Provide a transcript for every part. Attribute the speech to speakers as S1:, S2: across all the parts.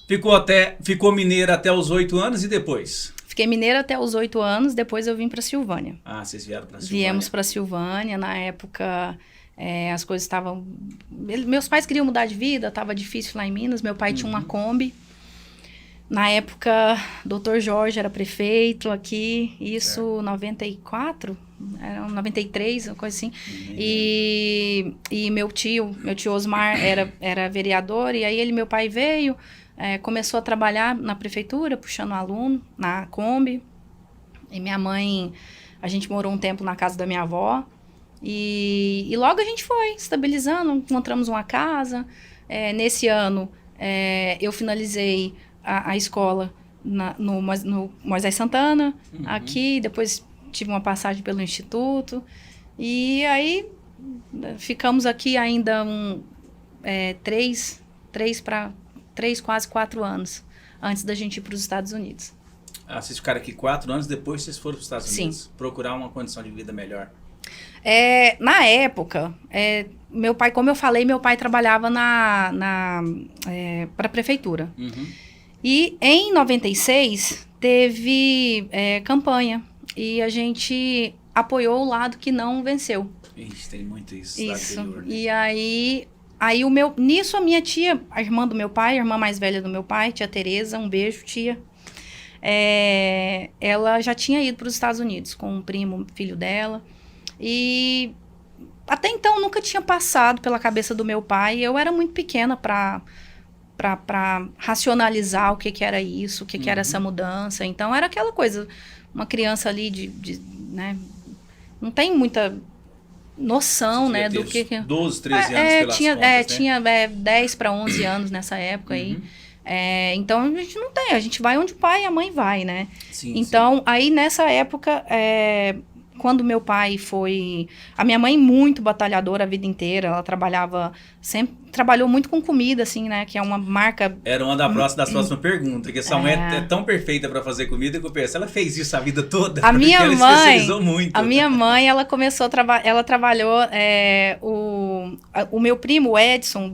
S1: Ficou mineira até os 8 anos e depois?
S2: Fiquei mineira até os 8 anos, depois eu vim para Silvânia.
S1: Ah, vocês vieram para Silvânia.
S2: Viemos para Silvânia, na época as coisas estavam... Meus pais queriam mudar de vida, estava difícil lá em Minas, meu pai tinha uma Kombi. Na época, Dr. Jorge era prefeito aqui, isso 94, era 93, uma coisa assim. E meu tio Osmar era vereador, e aí meu pai veio, começou a trabalhar na prefeitura, puxando aluno, na Kombi. E minha mãe, a gente morou um tempo na casa da minha avó, e logo a gente foi estabilizando, encontramos uma casa. Nesse ano, eu finalizei a escola no Moisés Santana, aqui, depois tive uma passagem pelo Instituto, e aí ficamos aqui ainda quase 4 anos, antes da gente ir para os Estados Unidos.
S1: Ah, vocês ficaram aqui 4 anos, depois vocês foram para os Estados Unidos?
S2: Sim.
S1: Procurar uma condição de vida melhor?
S2: Na época, meu pai, como eu falei, meu pai trabalhava para a prefeitura. E em 96 teve campanha e a gente apoiou o lado que não venceu.
S1: Ixi, tem muito isso.
S2: Isso.
S1: Anterior, né?
S2: E aí nisso a minha tia, a irmã do meu pai, a irmã mais velha do meu pai, tia Tereza, um beijo, tia. Ela já tinha ido para os Estados Unidos com um primo, filho dela. E até então nunca tinha passado pela cabeça do meu pai. Eu era muito pequena para racionalizar o que era isso, o que era essa mudança. Então, era aquela coisa, uma criança ali né, não tem muita noção, né, do que...
S1: 12, 13 anos pelas contas, né?
S2: Tinha 10 para 11 anos nessa época aí. Então, a gente não tem, a gente vai onde o pai e a mãe vai, né?
S1: Sim,
S2: então, aí nessa época... Quando meu pai foi... A minha mãe muito batalhadora a vida inteira. Ela trabalhou muito com comida, assim, né? Que é uma marca...
S1: Era uma das próximas perguntas. Que essa mãe é tão perfeita para fazer comida que eu penso, ela fez isso a vida toda?
S2: A minha
S1: ela
S2: mãe...
S1: especializou muito.
S2: A minha mãe, ela começou a ela trabalhou... o meu primo, o Edson,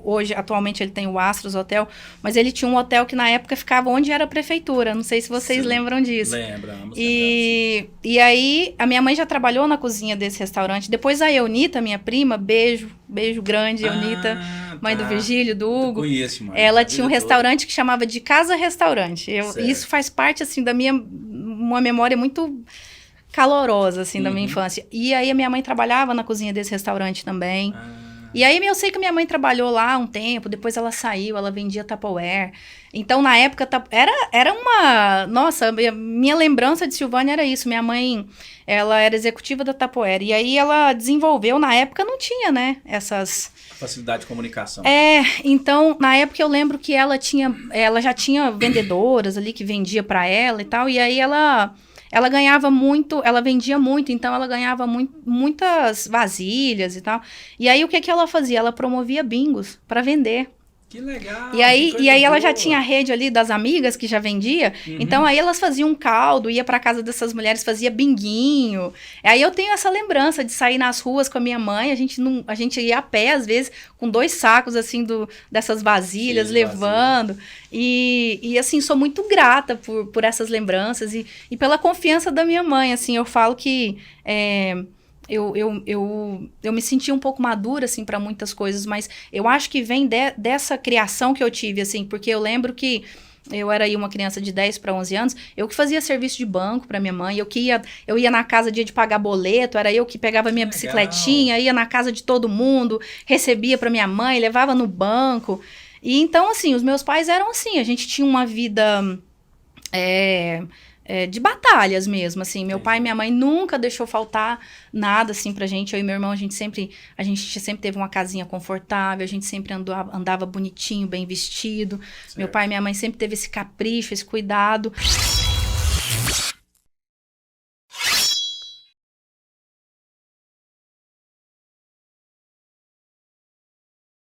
S2: hoje, atualmente, ele tem o Astros Hotel. Mas ele tinha um hotel que, na época, ficava onde era a prefeitura. Não sei se vocês lembram disso.
S1: Lembramos.
S2: E aí... A minha mãe já trabalhou na cozinha desse restaurante. Depois a Eunita, minha prima, beijo grande, Eunita, mãe do Virgílio, do Hugo.
S1: Eu conheço, mãe.
S2: Ela tinha um restaurante que chamava de Casa Restaurante. Isso faz parte, assim, uma memória muito calorosa, assim, da minha infância. E aí a minha mãe trabalhava na cozinha desse restaurante também. E aí eu sei que minha mãe trabalhou lá um tempo, depois ela saiu, ela vendia Tupperware. Então, na época, era uma... Nossa, minha lembrança de Silvânia era isso. Minha mãe, ela era executiva da Tupperware. E aí ela desenvolveu, na época não tinha, né, essas...
S1: Facilidade de comunicação.
S2: Então, na época eu lembro que ela já tinha vendedoras ali que vendia para ela e tal. E aí ela ganhava muito, ela vendia muito, então ela ganhava muitas vasilhas e tal. E aí o que ela fazia? Ela promovia bingos para vender.
S1: Que legal.
S2: E aí ela já tinha a rede ali das amigas que já vendia. Então aí elas faziam um caldo, ia para casa dessas mulheres, fazia binguinho. Aí eu tenho essa lembrança de sair nas ruas com a minha mãe, a gente ia a pé às vezes com 2 sacos assim dessas vasilhas, levando. E assim, sou muito grata por essas lembranças e pela confiança da minha mãe, assim, eu falo que eu me senti um pouco madura, assim, para muitas coisas, mas eu acho que vem dessa criação que eu tive, assim, porque eu lembro que eu era aí uma criança de 10 para 11 anos, eu que fazia serviço de banco para minha mãe, eu ia na casa dia de pagar boleto, era eu que pegava minha bicicletinha, ia na casa de todo mundo, recebia para minha mãe, levava no banco. E então, assim, os meus pais eram assim, a gente tinha uma vida... de batalhas mesmo, assim, meu pai e minha mãe nunca deixou faltar nada, assim, pra gente, eu e meu irmão, a gente sempre teve uma casinha confortável, a gente sempre andava bonitinho, bem vestido, meu pai e minha mãe sempre teve esse capricho, esse cuidado.